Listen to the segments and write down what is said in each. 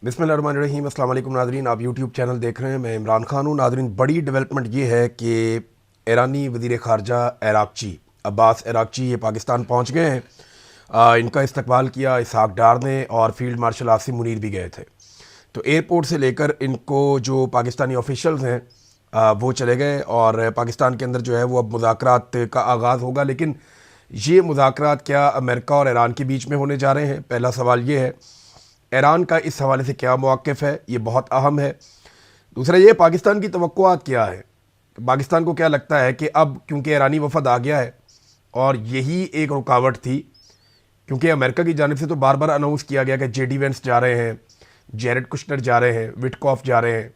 बिस्मिल्लाहिर्रहमानिर्रहीम। अस्सलाम वालेकुम नादरीन, आप यूट्यूब चैनल देख रहे हैं। मैं इमरान खान हूँ। नादरीन, बड़ी डेवलपमेंट ये है कि ईरानी वज़ीर ख़ारजा अराग़ची, अब्बास अराग़ची, ये पाकिस्तान पहुँच गए हैं। इनका इस्तकबाल किया इसहाक डार ने और फील्ड मार्शल आसिम मुनीर भी गए थे। तो एयरपोर्ट से लेकर इनको जो पाकिस्तानी ऑफिशल्स हैं वो चले गए और पाकिस्तान के अंदर जो है वो अब मुज़ाकरात का आगाज़ होगा। लेकिन ये मुज़ाकरात क्या अमेरिका और ईरान के बीच में होने जा रहे हैं? पहला सवाल ये है। ईरान का इस हवाले से क्या मौक़िफ़ है, ये बहुत अहम है। दूसरा ये, पाकिस्तान की तवक्कुआत क्या है? पाकिस्तान को क्या लगता है कि अब क्योंकि ईरानी वफ़द आ गया है और यही एक रुकावट थी, क्योंकि अमेरिका की जानिब से तो बार बार अनाउंस किया गया कि जेडी वेंस जा रहे हैं, जेरेड कुशनर जा रहे हैं, विटकॉफ जा रहे हैं,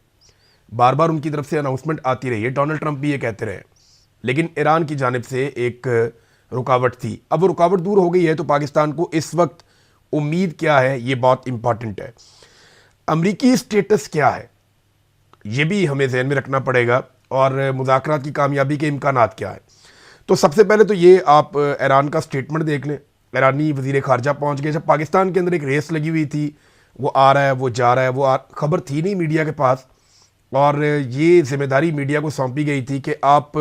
बार बार उनकी तरफ से अनाउंसमेंट आती रही है, डोनाल्ड ट्रंप भी ये कहते रहे। लेकिन ईरान की जानिब से एक रुकावट थी। अब वो रुकावट दूर हो गई है, तो पाकिस्तान को इस वक्त उम्मीद क्या है, ये बहुत इंपॉर्टेंट है। अमरीकी स्टेटस क्या है, ये भी हमें जहन में रखना पड़ेगा, और मुज़ाकरात की कामयाबी के इम्कानात क्या है। तो सबसे पहले तो ये आप ईरान का स्टेटमेंट देख लें। ईरानी वज़ीर ख़ारजा पहुंच गए। जब पाकिस्तान के अंदर एक रेस लगी हुई थी, वो आ रहा है, वो जा रहा है, खबर थी नहीं मीडिया के पास, और ये जिम्मेदारी मीडिया को सौंपी गई थी कि आप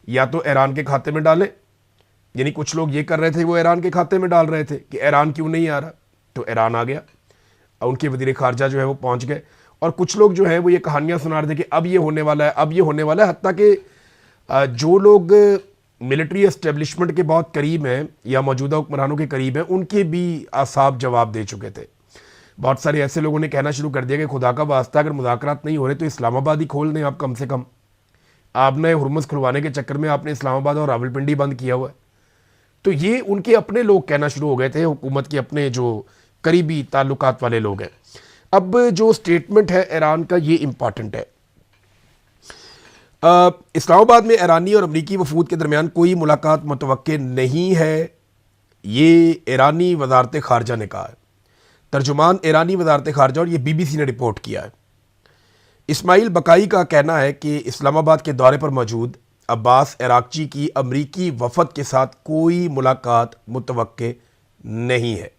या तो ईरान के खाते में डालें, यानी कुछ लोग ये कर रहे थे, वो ईरान के खाते में डाल रहे थे कि ईरान क्यों नहीं आ रहा, तो ईरान आ गया। उनके वज़ीर ख़ारजा जो है वो पहुंच गए, और कुछ लोग जो है वो ये कहानियां सुना रहे थे कि अब ये होने वाला है, अब ये होने वाला है। हत्ता कि जो लोग मिलिट्री एस्टेब्लिशमेंट के बहुत करीब हैं या मौजूदा हुक्मरानों के करीब हैं, उनके भी आसाब जवाब दे चुके थे। बहुत सारे ऐसे लोगों ने कहना शुरू कर दिया कि खुदा का वास्ता, अगर मुज़ाकरात नहीं हो रहे तो इस्लामाबाद ही खोल दें आप। कम से कम आपने हुर्मुज़ खुलवाने के चक्कर में आपने इस्लामाबाद और रावलपिंडी बंद किया हुआ है। तो ये उनके अपने लोग कहना शुरू हो गए थे, हुकूमत के अपने जो करीबी ताल्लुकात वाले लोग हैं। अब जो स्टेटमेंट है ईरान का, ये इंपॉर्टेंट है। इस्लामाबाद में ईरानी और अमरीकी वफूद के दरमियान कोई मुलाकात मुतवक्के नहीं है, ये ईरानी वजारत खारजा ने कहा है। तर्जुमान ईरानी वजारत खारजा, और ये BBC ने रिपोर्ट किया है। इस्माइल बकाई का कहना है कि इस्लामाबाद के दौरे पर मौजूद अब्बास अराग़ची की अमरीकी वफद के साथ कोई मुलाकात मुतवक्के नहीं है।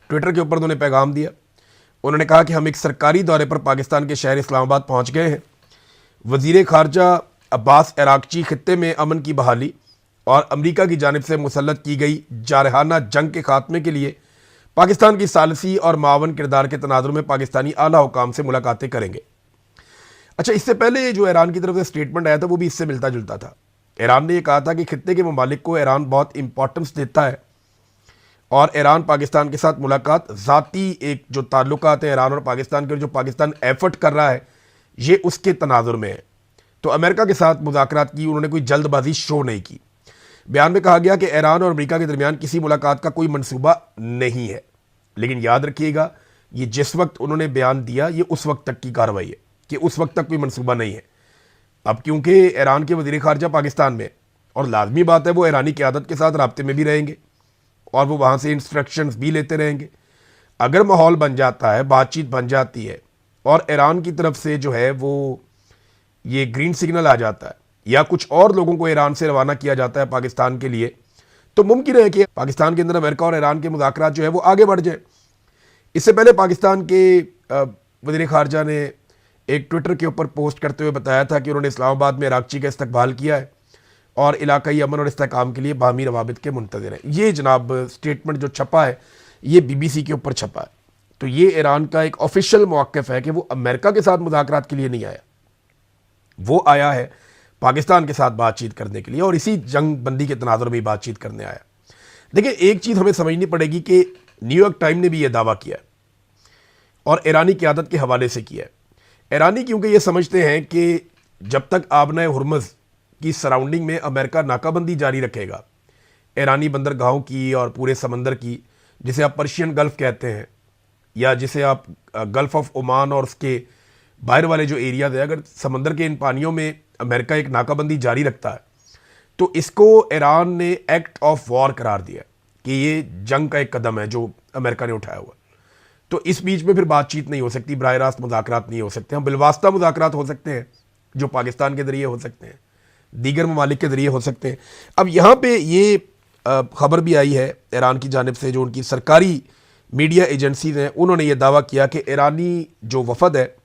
ट्विटर के ऊपर उन्होंने पैगाम दिया। उन्होंने कहा कि हम एक सरकारी दौरे पर पाकिस्तान के शहर इस्लामाबाद पहुंच गए हैं। वज़ीर ख़ारजा अब्बास अराग़ची खित्ते में अमन की बहाली और अमरीका की जानिब से मुसल्लत की गई जारहाना जंग के खात्मे के लिए पाकिस्तान की सालसी और मावन किरदार के तनाजुर में पाकिस्तानी आला हुकाम से मुलाकातें करेंगे। अच्छा, इससे पहले जो ईरान की तरफ से स्टेटमेंट आया था वो भी इससे मिलता जुलता था। ईरान ने यह कहा था कि खित्ते के ममालिक को ईरान बहुत इंपॉर्टेंस देता है और ईरान पाकिस्तान के साथ मुलाकात ज़ाती एक जो ताल्लुकात है ईरान और पाकिस्तान के, जो पाकिस्तान एफर्ट कर रहा है, ये उसके तनाजुर में है। तो अमेरिका के साथ मुज़ाकरात की उन्होंने कोई जल्दबाजी शो नहीं की। बयान में कहा गया कि ईरान और अमेरिका के दरमियान किसी मुलाकात का कोई मंसूबा नहीं है। लेकिन याद रखिएगा, ये जिस वक्त उन्होंने बयान दिया, ये उस वक्त तक की कार्रवाई है कि उस वक्त तक कोई मंसूबा नहीं है। अब क्योंकि ईरान के वज़ीर ख़ारजा पाकिस्तान में, और लाजमी बात है वो ईरानी क़यादत के साथ राब्ते में भी रहेंगे और वो वहाँ से इंस्ट्रक्शंस भी लेते रहेंगे। अगर माहौल बन जाता है, बातचीत बन जाती है और ईरान की तरफ से जो है वो ये ग्रीन सिग्नल आ जाता है या कुछ और लोगों को ईरान से रवाना किया जाता है पाकिस्तान के लिए, तो मुमकिन है कि पाकिस्तान के अंदर अमेरिका और ईरान के मुज़ाकरात जो है वो आगे बढ़ जाए। इससे पहले पाकिस्तान के वज़ीर ख़ारजा ने एक ट्विटर के ऊपर पोस्ट करते हुए बताया था कि उन्होंने इस्लामाबाद में अराग़ची का इस्तकबाल किया है और इलाकाई अमन और इस्तेहकाम के लिए बाहमी रवाबित के मुंतज़िर हैं। ये जनाब स्टेटमेंट जो छपा है, ये BBC के ऊपर छपा है। तो ये ईरान का एक ऑफिशियल मौक़िफ़ है कि वो अमेरिका के साथ मुज़ाकरात के लिए नहीं आया, वो आया है पाकिस्तान के साथ बातचीत करने के लिए और इसी जंग बंदी के तनाज़ुर में बातचीत करने आया। देखिए, एक चीज़ हमें समझनी पड़ेगी कि न्यूयॉर्क टाइम ने भी ये दावा किया है और ईरानी क़यादत के हवाले से किया है। ईरानी क्योंकि ये समझते हैं कि जब तक आबना हुर्मुज़ की सराउंडिंग में अमेरिका नाकाबंदी जारी रखेगा, ईरानी बंदरगाहों की और पूरे समंदर की, जिसे आप पर्शियन गल्फ़ कहते हैं या जिसे आप गल्फ़ ऑफ ओमान और उसके बाहर वाले जो एरियाज़ है, अगर समंदर के इन पानियों में अमेरिका एक नाकाबंदी जारी रखता है तो इसको ईरान ने एक्ट ऑफ वॉर करार दिया कि ये जंग का एक कदम है जो अमेरिका ने उठाया हुआ। तो इस बीच में फिर बातचीत नहीं हो सकती, बराह रास्त मुज़ाकरात नहीं हो सकते। हम बिलवास्ता मुज़ाकरात हो सकते हैं जो पाकिस्तान के ज़रिए हो सकते हैं, दीगर ममालिक के ज़रिए हो सकते हैं। अब यहाँ पे ये खबर भी आई है ईरान की जानिब से, जो उनकी सरकारी मीडिया एजेंसीज हैं, उन्होंने ये दावा किया कि ईरानी जो वफद है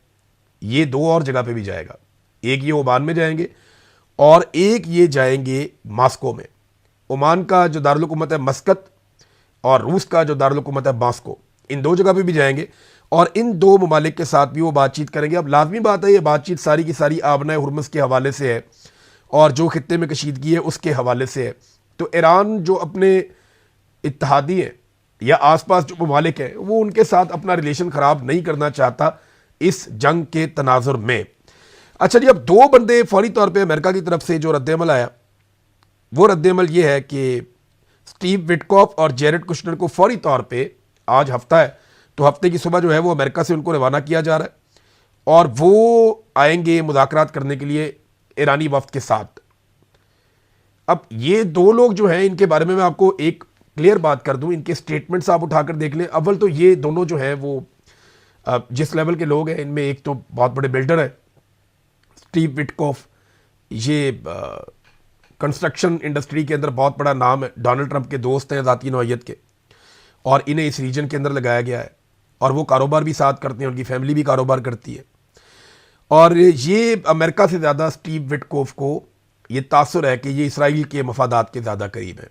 ये 2 और जगह पे भी जाएगा। एक ये ओमान में जाएंगे और एक ये जाएंगे मॉस्को में। ओमान का जो दारुल हुकूमत है मस्कत और रूस का जो दारुल हुकूमत है मॉस्को, इन 2 जगह पे भी जाएंगे और इन 2 ममालिक के साथ भी वो बातचीत करेंगे। अब लाजमी बात है ये बातचीत सारी की सारी आबना हुरमुज़ के हवाले से है और जो खित्ते में कशीदगी है उसके हवाले से है। तो ईरान जो अपने इत्तेहादी हैं या आसपास जो ममालिक हैं वो उनके साथ अपना रिलेशन ख़राब नहीं करना चाहता इस जंग के तनाजुर में। अच्छा जी, अब 2 बंदे फौरी तौर पे अमेरिका की तरफ से जो रद्दमल आया वो रद्दमल ये है कि स्टीव विटकॉफ और जेरेड कुशनर को फौरी तौर पे, आज हफ्ता है तो हफ्ते की सुबह जो है वो अमेरिका से उनको रवाना किया जा रहा है और वो आएंगे मुज़ाकरात करने के लिए ईरानी वफ्द के साथ। अब ये 2 लोग जो हैं इनके बारे में मैं आपको एक क्लियर बात कर दूं, इनके स्टेटमेंट्स आप उठाकर देख लें। अव्वल तो ये दोनों जो हैं वो जिस लेवल के लोग हैं, इनमें एक तो बहुत बड़े बिल्डर है स्टीव विटकॉफ, ये कंस्ट्रक्शन इंडस्ट्री के अंदर बहुत बड़ा नाम है, डोनाल्ड ट्रंप के दोस्त हैं ज़ाती नौइयत के, और इन्हें इस रीजन के अंदर लगाया गया है और वो कारोबार भी साथ करते हैं, उनकी फैमिली भी कारोबार करती है। और ये अमेरिका से ज़्यादा स्टीव विटकॉफ को ये तासुर है कि ये इसराइल के मफादात के ज़्यादा करीब है।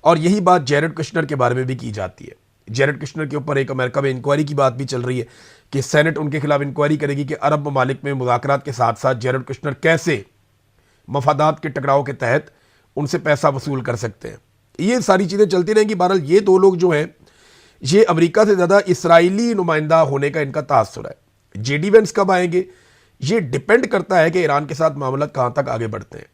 और यही बात जेरेड कुशनर के बारे में भी की जाती है। जेरेड कुशनर के ऊपर एक अमेरिका में इंक्वायरी की बात भी चल रही है कि सेनेट उनके खिलाफ इंक्वायरी करेगी कि अरब ममालिक में मुज़ाकरात के साथ साथ जेरेड कुशनर कैसे मफादात के टकराव के तहत उनसे पैसा वसूल कर सकते हैं। ये सारी चीज़ें चलती रहेंगी। बहरहाल ये 2 लोग जो हैं ये अमेरिका से ज़्यादा इसराइली नुमाइंदा होने का इनका तासुर है। जेडी वेंस कब आएंगे ये डिपेंड करता है कि ईरान के साथ मामला कहाँ तक आगे बढ़ते हैं।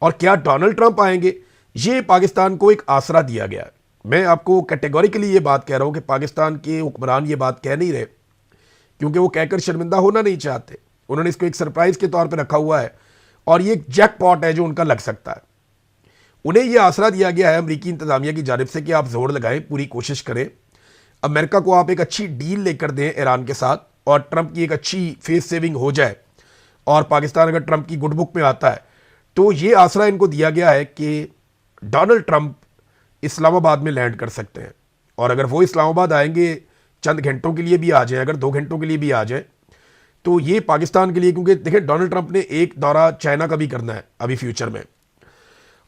और क्या डोनाल्ड ट्रंप आएंगे, ये पाकिस्तान को एक आसरा दिया गया है। मैं आपको कैटेगोरिकली ये बात कह रहा हूँ कि पाकिस्तान के हुक्मरान ये बात कह नहीं रहे क्योंकि वो कहकर शर्मिंदा होना नहीं चाहते। उन्होंने इसको एक सरप्राइज़ के तौर पर रखा हुआ है और ये एक जैकपॉट है जो उनका लग सकता है। उन्हें यह आसरा दिया गया है अमेरिकी इंतजामिया की जानिब से कि आप जोर लगाएं, पूरी कोशिश करें, अमेरिका को आप एक अच्छी डील लेकर दें ईरान के साथ और ट्रंप की एक अच्छी फेस सेविंग हो जाए और पाकिस्तान अगर ट्रंप की गुड बुक में आता है तो ये आसरा इनको दिया गया है कि डोनाल्ड ट्रंप इस्लामाबाद में लैंड कर सकते हैं। और अगर वो इस्लामाबाद आएंगे, चंद घंटों के लिए भी आ जाएं, अगर 2 घंटों के लिए भी आ जाएं, तो ये पाकिस्तान के लिए, क्योंकि देखिए डोनाल्ड ट्रंप ने एक दौरा चाइना का भी करना है अभी फ्यूचर में,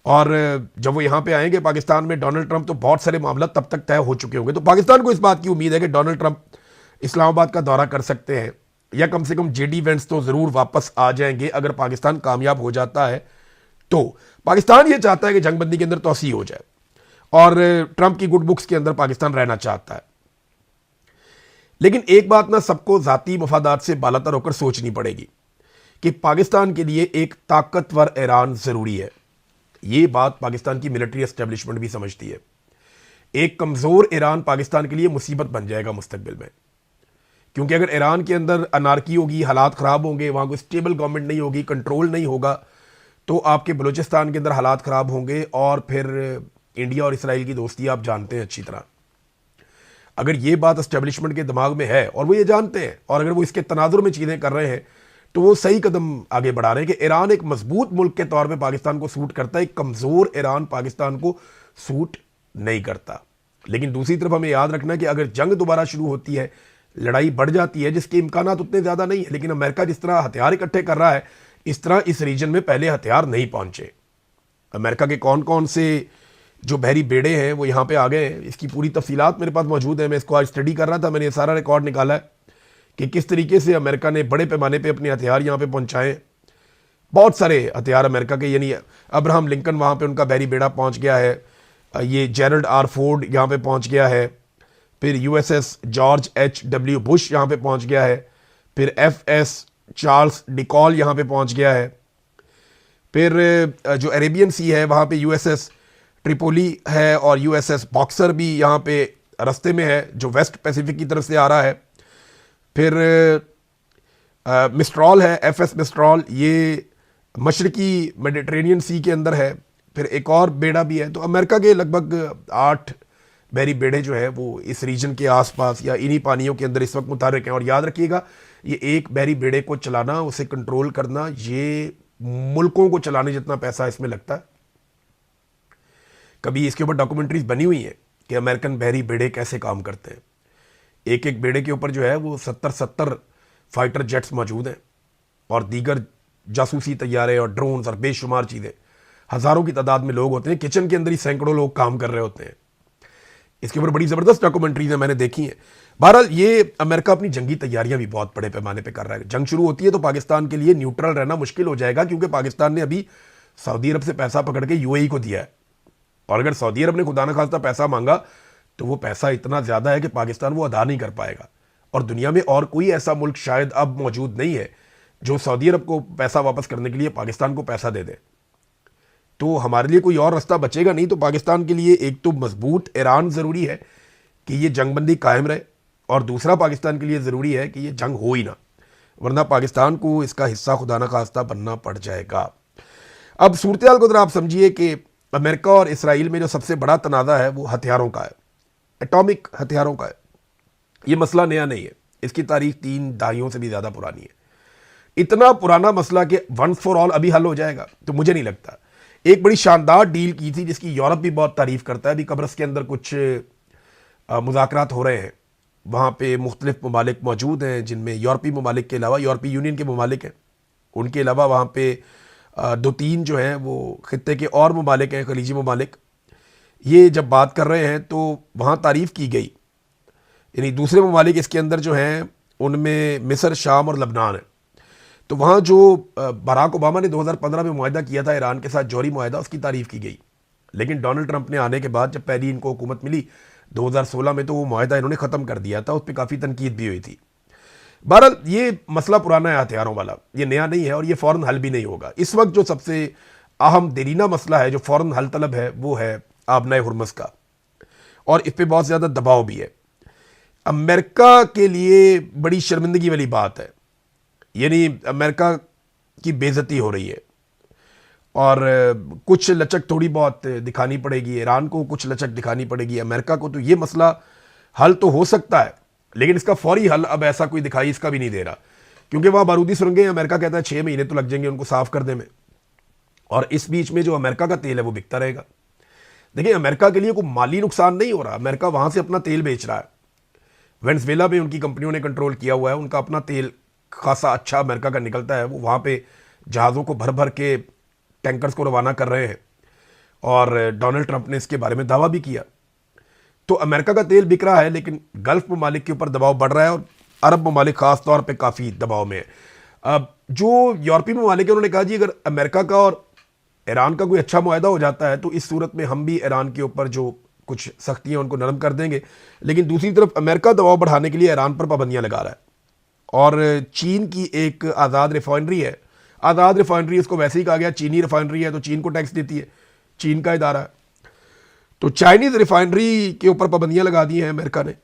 और जब वो यहाँ पे आएंगे पाकिस्तान में डोनाल्ड ट्रंप, तो बहुत सारे मामला तब तक तय हो चुके होंगे। तो पाकिस्तान को इस बात की उम्मीद है कि डोनाल्ड ट्रंप इस्लामाबाद का दौरा कर सकते हैं या कम से कम जेडी वेंस तो ज़रूर वापस आ जाएंगे अगर पाकिस्तान कामयाब हो जाता है। तो पाकिस्तान ये चाहता है कि जंगबंदी के अंदर तोसी हो जाए और ट्रंप की गुड बुक्स के अंदर पाकिस्तान रहना चाहता है। लेकिन एक बात ना सबको ज़ाती मफादात से बालातर होकर सोचनी पड़ेगी कि पाकिस्तान के लिए एक ताकतवर ईरान ज़रूरी है। ये बात पाकिस्तान की मिलिट्री एस्टेब्लिशमेंट भी समझती है। एक कमज़ोर ईरान पाकिस्तान के लिए मुसीबत बन जाएगा मुस्तकबिल में, क्योंकि अगर ईरान के अंदर अनारकी होगी, हालात ख़राब होंगे, वहाँ कोई स्टेबल गवर्नमेंट नहीं होगी, कंट्रोल नहीं होगा, तो आपके बलूचिस्तान के अंदर हालात ख़राब होंगे और फिर इंडिया और इसराइल की दोस्ती आप जानते हैं अच्छी तरह। अगर ये बात एस्टेब्लिशमेंट के दिमाग में है और वो ये जानते हैं और अगर वो इसके तनाजुर में चीज़ें कर रहे हैं तो वो सही कदम आगे बढ़ा रहे हैं कि ईरान एक मजबूत मुल्क के तौर पे पाकिस्तान को सूट करता है, एक कमज़ोर ईरान पाकिस्तान को सूट नहीं करता। लेकिन दूसरी तरफ हमें याद रखना है कि अगर जंग दोबारा शुरू होती है, लड़ाई बढ़ जाती है, जिसके इम्कानात उतने ज़्यादा नहीं है, लेकिन अमेरिका जिस तरह हथियार इकट्ठे कर रहा है इस तरह इस रीजन में पहले हथियार नहीं पहुँचे। अमेरिका के कौन कौन से जो बहरी बेड़े हैं वो यहाँ पे आ गए हैं, इसकी पूरी तफसीलात मेरे पास मौजूद है। मैं इसको आज स्टडी कर रहा था, मैंने ये सारा रिकॉर्ड निकाला है कि किस तरीके से अमेरिका ने बड़े पैमाने पे अपने हथियार यहाँ पे पहुँचाए। बहुत सारे हथियार अमेरिका के, यानी अब्राहम लिंकन वहाँ पे उनका बहरी बेड़ा पहुँच गया है, ये जेरल्ड आर फोर्ड यहाँ पे पहुँच गया है, फिर USS जॉर्ज H.W. बुश यहाँ पे पहुँच गया है, फिर FS चार्ल्स डिकॉल यहाँ पे पहुँच गया है, फिर जो अरेबियन सी है वहाँ पे USS ट्रिपोली है और USS बॉक्सर भी यहाँ पे रास्ते में है जो वेस्ट पैसिफिक की तरफ से आ रहा है। फिर मिस्ट्रॉल है, FS मिस्ट्रॉल, ये मशरकी मेडिटेरेनियन सी के अंदर है। फिर एक और बेड़ा भी है। तो अमेरिका के लगभग 8 बहरी बेड़े जो है वो इस रीजन के आसपास या इन्हीं पानियों के अंदर इस वक्त मुतहर्रिक हैं। और याद रखिएगा, ये एक बहरी बेड़े को चलाना, उसे कंट्रोल करना, ये मुल्कों को चलाने जितना पैसा इसमें लगता है। कभी इसके ऊपर डॉक्यूमेंट्रीज बनी हुई हैं कि अमेरिकन बहरी बेड़े कैसे काम करते हैं। एक एक बेड़े के ऊपर जो है वो 70-70 फाइटर जेट्स मौजूद हैं और दीगर जासूसी तैयारे और ड्रोन्स और बेशुमार चीज़ें। हज़ारों की तादाद में लोग होते हैं, किचन के अंदर ही सैकड़ों लोग काम कर रहे होते हैं। इसके ऊपर बड़ी ज़बरदस्त डॉक्यूमेंट्रीज हैं, मैंने देखी हैं। बहरहाल ये अमेरिका अपनी जंगी तैयारियां भी बहुत बड़े पैमाने पे कर रहा है। जंग शुरू होती है तो पाकिस्तान के लिए न्यूट्रल रहना मुश्किल हो जाएगा, क्योंकि पाकिस्तान ने अभी सऊदी अरब से पैसा पकड़ के यूएई को दिया है, और अगर सऊदी अरब ने खुदा न खास्ता पैसा मांगा तो वो पैसा इतना ज़्यादा है कि पाकिस्तान वो अदा नहीं कर पाएगा। और दुनिया में और कोई ऐसा मुल्क शायद अब मौजूद नहीं है जो सऊदी अरब को पैसा वापस करने के लिए पाकिस्तान को पैसा दे दे। तो हमारे लिए कोई और रास्ता बचेगा नहीं। तो पाकिस्तान के लिए एक तो मजबूत ईरान ज़रूरी है कि ये जंगबंदी कायम रहे, और दूसरा पाकिस्तान के लिए ज़रूरी है कि ये जंग हो ही ना, वरना पाकिस्तान को इसका हिस्सा खुदा न खास्ता बनना पड़ जाएगा। अब सूरत हाल को जरा आप समझिए कि अमेरिका और इसराइल में जो सबसे बड़ा तनाज़ा है वो हथियारों का है, एटॉमिक हथियारों का है। ये मसला नया नहीं है, इसकी तारीख 3 दहाइयों से भी ज़्यादा पुरानी है। इतना पुराना मसला कि वंस फॉर ऑल अभी हल हो जाएगा तो मुझे नहीं लगता। एक बड़ी शानदार डील की थी जिसकी यूरोप भी बहुत तारीफ करता है। अभी कब्रस के अंदर कुछ मुज़ाकरात हो रहे हैं, वहाँ पे मुख्तलिफ ममालिक मौजूद हैं जिनमें यूरोपीय ममालिक के अलावा यूरोपीय यूनियन के ममालिक हैं, उनके अलावा वहाँ पे 2-3 जो हैं वो खित्ते के और ममालिक हैं, खलीजी ममालिक। ये जब बात कर रहे हैं तो वहाँ तारीफ़ की गई, यानी दूसरे ममालिक इसके अंदर जो हैं उनमें मिस्र, शाम और लबनान है। तो वहाँ जो बराक ओबामा ने 2015 में मुआहदा किया था ईरान के साथ, जौहरी मुआहदा, उसकी तारीफ़ की गई। लेकिन डोनाल्ड ट्रंप ने आने के बाद जब पहली इनको हुकूमत मिली 2016 में, तो वो मुआहदा इन्होंने ख़त्म कर दिया था, उस पर काफ़ी तनकीद भी हुई थी। बहरहाल ये मसला पुराना है हथियारों वाला, ये नया नहीं है और ये फ़ौरन हल भी नहीं होगा। इस वक्त जो सबसे अहम देरीना मसला है जो फ़ौरन हल तलब है वो है आबनाए हुर्मुज़ का, और इस पर बहुत ज़्यादा दबाव भी है। अमेरिका के लिए बड़ी शर्मिंदगी वाली बात है, यानी अमेरिका की बेइज्जती हो रही है और कुछ लचक थोड़ी बहुत दिखानी पड़ेगी, ईरान को कुछ लचक दिखानी पड़ेगी, अमेरिका को। तो ये मसला हल तो हो सकता है, लेकिन इसका फौरी हल अब ऐसा कोई दिखाई इसका भी नहीं दे रहा, क्योंकि वहाँ बारूदी सुरंगें, अमेरिका कहता है 6 महीने तो लग जाएंगे उनको साफ़ करने में, और इस बीच में जो अमेरिका का तेल है वो बिकता रहेगा। देखिए, अमेरिका के लिए कोई माली नुकसान नहीं हो रहा, अमेरिका वहाँ से अपना तेल बेच रहा है। वेनेजुएला में उनकी कंपनियों ने कंट्रोल किया हुआ है, उनका अपना तेल खासा अच्छा अमेरिका का निकलता है, वो वहाँ पे जहाज़ों को भर भर के टैंकर्स को रवाना कर रहे हैं, और डोनाल्ड ट्रंप ने इसके बारे में दावा भी किया। तो अमेरिका का तेल बिक रहा है, लेकिन गल्फ ममालिक के ऊपर दबाव बढ़ रहा है और अरब ममालिक ख़ास तौर पे काफ़ी दबाव में है। अब जो यूरोपीय ममालिक है उन्होंने कहा जी अगर अमेरिका का और ईरान का कोई अच्छा मुआहदा हो जाता है तो इस सूरत में हम भी ईरान के ऊपर जो कुछ सख्तियाँ उनको नरम कर देंगे। लेकिन दूसरी तरफ अमेरिका दबाव बढ़ाने के लिए ईरान पर पाबंदियाँ लगा रहा है, और चीन की एक आज़ाद रिफाइनरी है, आज़ाद रिफाइनरी उसको वैसे ही कहा गया, चीनी रिफाइनरी है तो चीन को टैक्स देती है, चीन का इदारा है, तो चाइनीज़ रिफाइनरी के ऊपर पाबंदियाँ लगा दी हैं अमेरिका ने।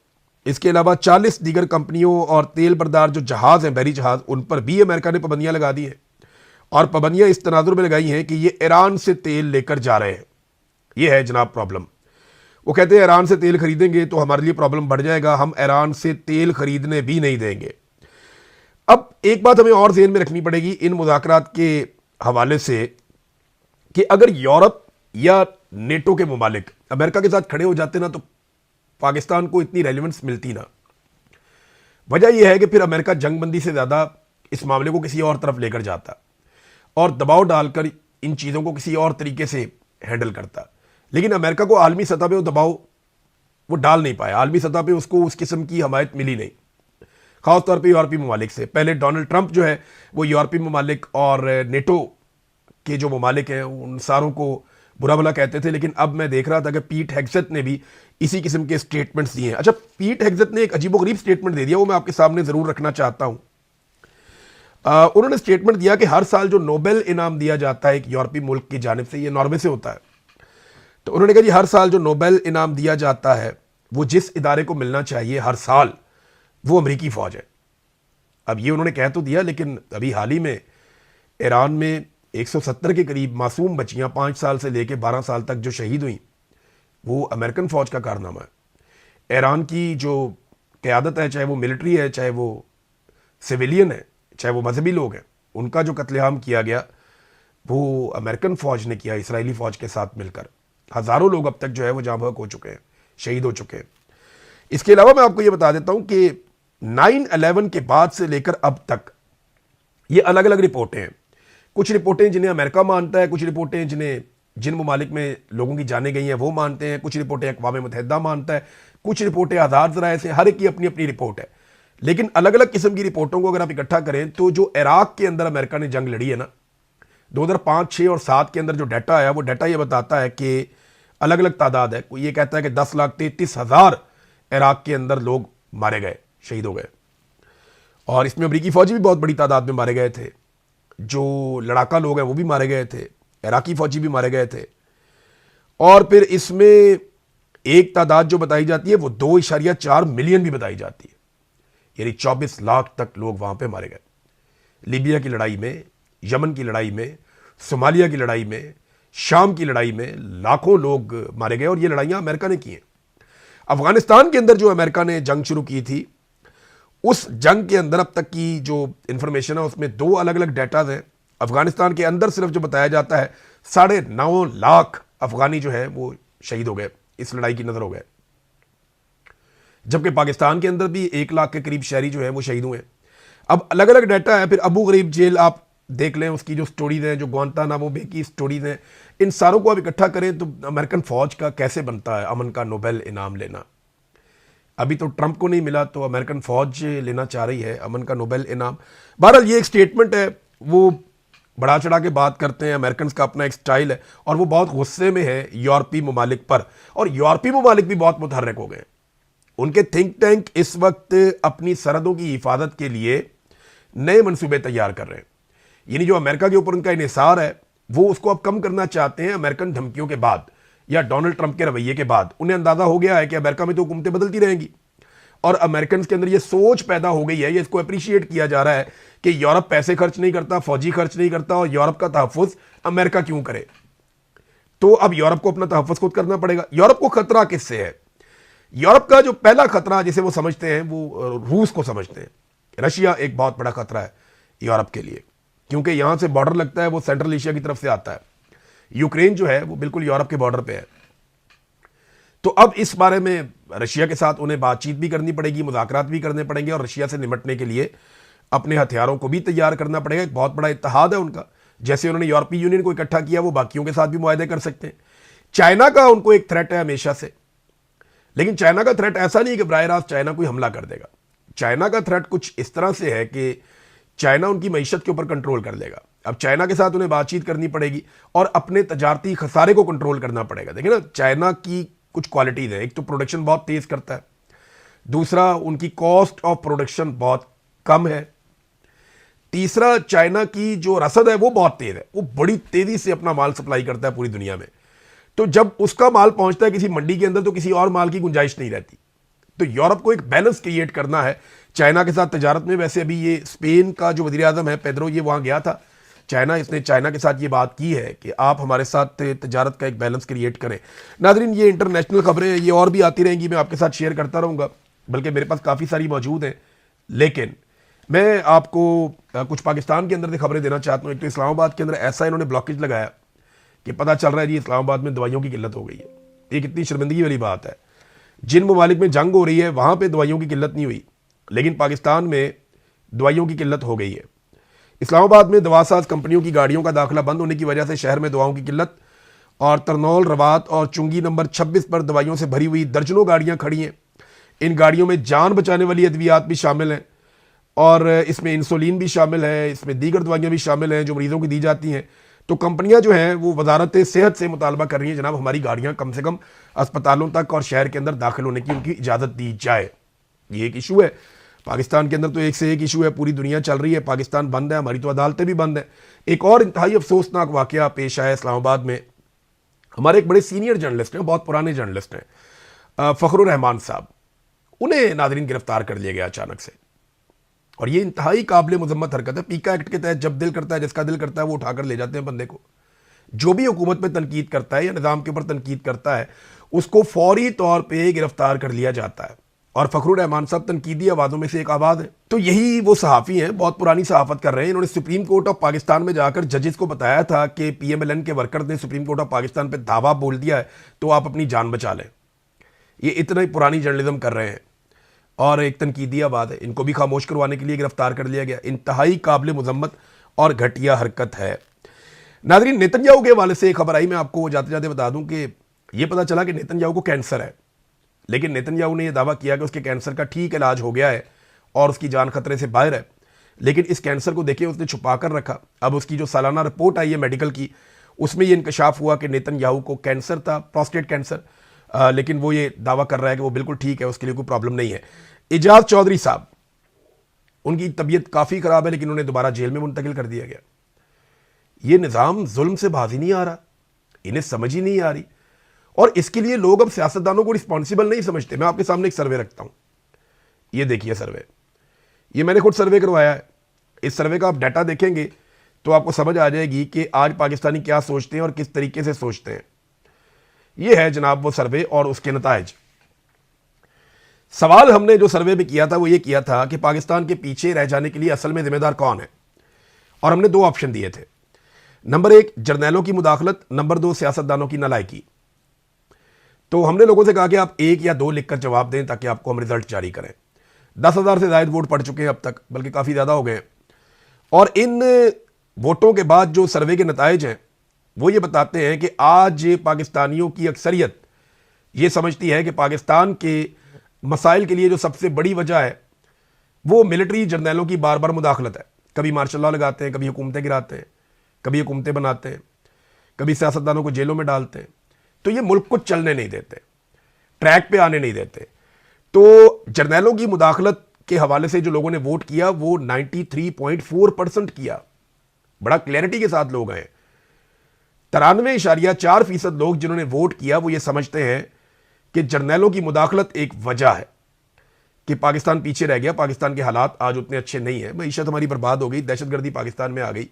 इसके अलावा 40 दीगर कंपनियों और तेल बरदार जो जहाज़ हैं, बहरी जहाज़, उन पर भी अमेरिका ने पाबंदियाँ लगा दी हैं, और पाबंदियाँ इस तनाजुर में लगाई हैं कि ये ईरान से तेल लेकर जा रहे हैं। ये है जनाब प्रॉब्लम। वो कहते हैं ईरान से तेल खरीदेंगे तो हमारे लिए प्रॉब्लम बढ़ जाएगा, हम ईरान से तेल खरीदने भी नहीं देंगे। अब एक बात हमें और ज़हन में रखनी पड़ेगी इन मुज़ाकरात के हवाले से कि अगर यूरोप या नेटो के मुमालिक अमेरिका के साथ खड़े हो जाते ना तो पाकिस्तान को इतनी रेलिवेंस मिलती ना। वजह यह है कि फिर अमेरिका जंगबंदी से ज़्यादा इस मामले को किसी और तरफ लेकर जाता और दबाव डालकर इन चीज़ों को किसी और तरीके से हैंडल करता। लेकिन अमेरिका को आलमी सतह पे वो दबाव वो डाल नहीं पाया, आलमी सतह पे उसको उस किस्म की हमायत मिली नहीं, ख़ासतौर पे यूरोपीय ममालिक से। पहले डोनाल्ड ट्रंप जो है वो यूरोपीय ममालिक और नेटो के जो ममालिक हैं उन सारों को बुरा भला कहते थे, लेकिन अब मैं देख रहा था कि पीट हेग्सेथ ने भी इसी किस्म के स्टेटमेंट्स दिए हैं। अच्छा, पीट हेग्सेथ ने एक अजीबोगरीब स्टेटमेंट दे दिया, वो मैं आपके सामने ज़रूर रखना चाहता हूँ। उन्होंने स्टेटमेंट दिया कि हर साल जो नोबेल इनाम दिया जाता है एक यूरोपीय मुल्क की जानिब से, ये नॉर्वे से होता है, तो उन्होंने कहा जी हर साल जो नोबेल इनाम दिया जाता है वो जिस इदारे को मिलना चाहिए हर साल, वो अमरीकी फ़ौज है। अब ये उन्होंने कह तो दिया, लेकिन अभी हाल ही में ईरान में 170 के करीब मासूम बच्चियाँ 5 साल से लेकर 12 साल तक जो शहीद हुई, वो अमेरिकन फ़ौज का कारनामा है। ईरान की जो क़यादत है, चाहे वो मिलिट्री है, चाहे वो सिविलियन है, चाहे वो मजहबी लोग हैं, उनका जो कत्लेआम किया गया वो अमेरिकन फ़ौज ने किया इसराइली फ़ौज के साथ मिलकर। हज़ारों लोग अब तक जो है वो जाँ बहक हो चुके हैं, शहीद हो चुके हैं। इसके अलावा मैं आपको ये बता देता हूं कि 9/11 के बाद से लेकर अब तक ये अलग अलग रिपोर्टें हैं। कुछ रिपोर्टें जिन्हें अमेरिका मानता है, कुछ रिपोर्टें जिन ममालिक में लोगों की जाने गई हैं वो मानते हैं, कुछ रिपोर्टें अक़वाम मुत्तहिदा मानता है, कुछ रिपोर्टें आज़ाद ज़राए से, हर एक की अपनी अपनी रिपोर्ट है। लेकिन अलग अलग किस्म की रिपोर्टों को अगर आप इकट्ठा करें तो जो इराक के अंदर अमेरिका ने जंग लड़ी है ना, 2005, 6 और 7 के अंदर जो डाटा आया वो डाटा ये बताता है कि अलग अलग तादाद है। कोई ये कहता है कि 10,33,000 इराक के अंदर लोग मारे गए, शहीद हो गए, और इसमें अमरीकी फौजी भी बहुत बड़ी तादाद में मारे गए थे। जो लड़ाका लोग हैं वो भी मारे गए थे, इराकी फौजी भी मारे गए थे। और फिर इसमें एक तादाद जो बताई जाती है वो 2.4 मिलियन भी बताई जाती है, यानी 24 लाख तक लोग वहां पे मारे गए। लीबिया की लड़ाई में, यमन की लड़ाई में, सोमालिया की लड़ाई में, शाम की लड़ाई में लाखों लोग मारे गए, और ये लड़ाइयां अमेरिका ने की हैं। अफगानिस्तान के अंदर जो अमेरिका ने जंग शुरू की थी, उस जंग के अंदर अब तक की जो इंफॉर्मेशन है उसमें 2 अलग अलग डेटाज हैं। अफगानिस्तान के अंदर सिर्फ जो बताया जाता है 9.5 लाख अफगानी जो है वो शहीद हो गए, इस लड़ाई की नजर हो गए, जबकि पाकिस्तान के अंदर भी 1 लाख के करीब शहरी जो है वो शहीद हुए। अब अलग अलग डाटा है। फिर अबू गरीब जेल आप देख लें, उसकी जो स्टोरीज हैं, जो ग्वांतानामो बे की स्टोरीज हैं, इन सारों को आप इकट्ठा करें तो अमेरिकन फौज का कैसे बनता है अमन का नोबेल इनाम लेना। अभी तो ट्रंप को नहीं मिला तो अमेरिकन फौज लेना चाह रही है अमन का नोबेल इनाम। बहरहाल ये एक स्टेटमेंट है, वो बढ़ा चढ़ा के बात करते हैं, अमेरिकन का अपना एक स्टाइल है, और वो बहुत गुस्से में है यूरोपीय ममालिक पर, और यूरोपीय ममालिक भी बहुत मुतहर्रिक हो गए। उनके थिंक टैंक इस वक्त अपनी सरहदों की हिफाजत के लिए नए मंसूबे तैयार कर रहे हैं। यानी जो अमेरिका के ऊपर उनका इन्हिसार है वो उसको अब कम करना चाहते हैं। अमेरिकन धमकियों के बाद या डोनाल्ड ट्रंप के रवैये के बाद उन्हें अंदाजा हो गया है कि अमेरिका में तो हुकूमतें बदलती रहेंगी, और अमेरिकन के अंदर ये सोच पैदा हो गई है, ये इसको अप्रिशिएट किया जा रहा है कि यूरोप पैसे खर्च नहीं करता, फौजी खर्च नहीं करता, और यूरोप का तहफ़्फ़ुज़ अमेरिका क्यों करे। तो अब यूरोप को अपना तहफ़्फ़ुज़ खुद करना पड़ेगा। यूरोप को खतरा किससे है? यूरोप का जो पहला खतरा जिसे वो समझते हैं वो रूस को समझते हैं। रशिया एक बहुत बड़ा खतरा है यूरोप के लिए, क्योंकि यहां से बॉर्डर लगता है वो सेंट्रल एशिया की तरफ से आता है। यूक्रेन जो है वो बिल्कुल यूरोप के बॉर्डर पे है। तो अब इस बारे में रशिया के साथ उन्हें बातचीत भी करनी पड़ेगी, मुज़ाकरात भी करने पड़ेंगे, और रशिया से निपटने के लिए अपने हथियारों को भी तैयार करना पड़ेगा। एक बहुत बड़ा इत्तेहाद है उनका, जैसे उन्होंने यूरोपीय यूनियन को इकट्ठा किया वो बाकियों के साथ भी मुआहदे कर सकते हैं। चाइना का उनको एक थ्रेट है हमेशा से, लेकिन चाइना का थ्रेट ऐसा नहीं कि बराह रास्त चाइना कोई हमला कर देगा। चाइना का थ्रेट कुछ इस तरह से है कि चाइना उनकी मईशत के ऊपर कंट्रोल कर लेगा। अब चाइना के साथ उन्हें बातचीत करनी पड़ेगी और अपने तजारती खसारे को कंट्रोल करना पड़ेगा। देखिए ना, चाइना की कुछ क्वालिटीज है, एक तो प्रोडक्शन बहुत तेज करता है, दूसरा उनकी कॉस्ट ऑफ प्रोडक्शन बहुत कम है, तीसरा चाइना की जो रसद है वो बहुत तेज है, वो बड़ी तेजी से अपना माल सप्लाई करता है पूरी दुनिया में। तो जब उसका माल पहुंचता है किसी मंडी के अंदर तो किसी और माल की गुंजाइश नहीं रहती। तो यूरोप को एक बैलेंस क्रिएट करना है चाइना के साथ तजारत में। वैसे अभी ये स्पेन का जो वज़ीर आज़म है पेड्रो, ये वहां गया था चाइना, इसने चाइना के साथ ये बात की है कि आप हमारे साथ तजारत का एक बैलेंस क्रिएट करें। नाज़रीन, ये इंटरनेशनल खबरें ये और भी आती रहेंगी, मैं आपके साथ शेयर करता रहूँगा, बल्कि मेरे पास काफ़ी सारी मौजूद हैं। लेकिन मैं आपको कुछ पाकिस्तान के अंदर से खबरें देना चाहता हूँ। एक तो इस्लामाबाद के अंदर ऐसा इन्होंने ब्लॉकेज लगाया कि पता चल रहा है जी इस्लामाबाद में दवाइयों की किल्लत हो गई है। ये कितनी शर्मिंदगी वाली बात है। जिन ममालिक में जंग हो रही है वहाँ पर दवाइयों की किल्लत नहीं हुई, लेकिन पाकिस्तान में दवाइयों की किल्लत हो गई है। इस्लामाबाद में दवासाज कंपनियों की गाड़ियों का दाखिला बंद होने की वजह से शहर में दवाओं की किल्लत, और तरनौल, रवात और चुंगी नंबर 26 पर दवाइयों से भरी हुई दर्जनों गाड़ियां खड़ी हैं। इन गाड़ियों में जान बचाने वाली अद्वियात भी शामिल हैं, और इसमें इंसुलिन भी शामिल है, इसमें दीगर दवाइयाँ भी शामिल हैं जो मरीजों को दी जाती हैं। तो कंपनियां जो हैं वो वजारत सेहत से मुतालबा कर रही हैं, जनाब हमारी गाड़ियाँ कम से कम अस्पतालों तक और शहर के अंदर दाखिल होने की उनकी इजाज़त दी जाए। ये एक इशू है पाकिस्तान के अंदर, तो एक से एक इशू है, पूरी दुनिया चल रही है, पाकिस्तान बंद है, हमारी तो अदालतें भी बंद हैं। एक और इंतहाई अफसोसनाक वाकया पेश आया इस्लामाबाद में। हमारे एक बड़े सीनियर जर्नलिस्ट हैं, बहुत पुराने जर्नलिस्ट हैं, फ़खरुर रहमान साहब, उन्हें नाज़रीन गिरफ्तार कर लिया गया अचानक से। और ये इंतहाई काबिल मजम्मत हरकत है। पीका एक्ट के तहत जब दिल करता है, जिसका दिल करता है वो उठाकर ले जाते हैं बंदे को। जो भी हुकूमत में तनकीद करता है या निज़ाम के ऊपर तनकीद करता है उसको फौरी तौर पर गिरफ्तार कर लिया जाता है। और फ़खरुर रहमान साहब तनकीदी आवाज़ों में से एक आवाज़ है। तो यही वो सहाफ़ी हैं, बहुत पुरानी सहाफ़त कर रहे हैं। इन्होंने सुप्रीम कोर्ट ऑफ पाकिस्तान में जाकर जजेस को बताया था कि PMLN के वर्कर ने सुप्रीम कोर्ट ऑफ पाकिस्तान पे दावा बोल दिया है तो आप अपनी जान बचा लें। ये इतना ही पुरानी जर्नलिज्म कर रहे हैं और एक तनकीदिया बात है। इनको भी खामोश करवाने के लिए गिरफ्तार कर लिया गया। इंतहाई काबिल मुजम्मत और घटिया हरकत है। नाज़रीन, नेतन्याहू के हवाले से एक खबर आई, मैं आपको जाते जाते बता दूं कि ये पता चला कि नेतन्याहू को कैंसर है, लेकिन नेतन्याहू ने यह दावा किया कि उसके कैंसर का ठीक इलाज हो गया है और उसकी जान खतरे से बाहर है। लेकिन इस कैंसर को देखिए उसने छुपा कर रखा। अब उसकी जो सालाना रिपोर्ट आई है मेडिकल की, उसमें यह इंकशाफ हुआ कि नेतन्याहू को कैंसर था, प्रोस्टेट कैंसर, लेकिन वो ये दावा कर रहा है कि वो बिल्कुल ठीक है, उसके लिए कोई प्रॉब्लम नहीं है। इजाज चौधरी साहब, उनकी तबीयत काफ़ी ख़राब है, लेकिन उन्हें दोबारा जेल में मुंतकिल कर दिया गया। ये निज़ाम जुल्म से बाज ही नहीं आ रहा, इन्हें समझ ही नहीं आ रही, और इसके लिए लोग अब सियासतदानों को रिस्पॉन्सिबल नहीं समझते। मैं आपके सामने एक सर्वे रखता हूं, ये देखिए सर्वे, ये मैंने खुद सर्वे करवाया है। इस सर्वे का आप डाटा देखेंगे तो आपको समझ आ जाएगी कि आज पाकिस्तानी क्या सोचते हैं और किस तरीके से सोचते हैं। ये है जनाब वो सर्वे और उसके नताइज। सवाल हमने जो सर्वे में किया था वो ये किया था कि पाकिस्तान के पीछे रह जाने के लिए असल में जिम्मेदार कौन है, और हमने दो ऑप्शन दिए थे। नंबर 1 जर्नैलों की मुदाखलत, नंबर 2 सियासतदानों की नालायकी। तो हमने लोगों से कहा कि आप 1 या 2 लिखकर जवाब दें ताकि आपको हम रिजल्ट जारी करें। 10,000 से ज़ायद वोट पड़ चुके हैं अब तक, बल्कि काफ़ी ज़्यादा हो गए हैं। और इन वोटों के बाद जो सर्वे के नताइज हैं वो ये बताते हैं कि आज पाकिस्तानियों की अक्सरियत ये समझती है कि पाकिस्तान के मसाइल के लिए जो सबसे बड़ी वजह है वो मिलिट्री जर्नैलों की बार बार मुदाखलत है। कभी मार्शल लॉ लगाते हैं, कभी हुकूमतें गिराते हैं, कभी हुकूमतें बनाते हैं, कभी सियासतदानों को जेलों में डालते हैं। तो ये मुल्क को चलने नहीं देते, ट्रैक पे आने नहीं देते। तो जर्नैलों की मुदाखलत के हवाले से जो लोगों ने वोट किया वो 93.4% किया। बड़ा क्लैरिटी के साथ लोग हैं। 93.4% लोग जिन्होंने वोट किया वो ये समझते हैं कि जर्नैलों की मुदाखलत एक वजह है कि पाकिस्तान पीछे रह गया, पाकिस्तान के हालात आज उतने अच्छे नहीं है, मईशत हमारी बर्बाद हो गई, दहशतगर्दी पाकिस्तान में आ गई,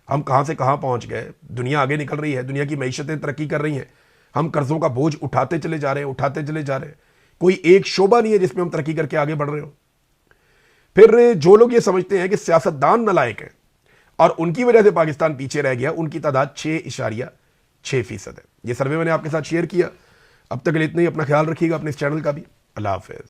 हम कहां से कहां पहुंच गए, दुनिया आगे निकल रही है, दुनिया की मईशतें तरक्की कर रही हैं, हम कर्जों का बोझ उठाते चले जा रहे हैं, उठाते चले जा रहे हैं, कोई एक शोबा नहीं है जिसमें हम तरक्की करके आगे बढ़ रहे हो। फिर जो लोग ये समझते हैं कि सियासतदान नालायक हैं और उनकी वजह से पाकिस्तान पीछे रह गया, उनकी तादाद 6.6% है। ये सर्वे मैंने आपके साथ शेयर किया। अब तक के लिए इतना ही। अपना ख्याल रखिएगा, अपने इस चैनल का भी। अल्लाह हाफिज़।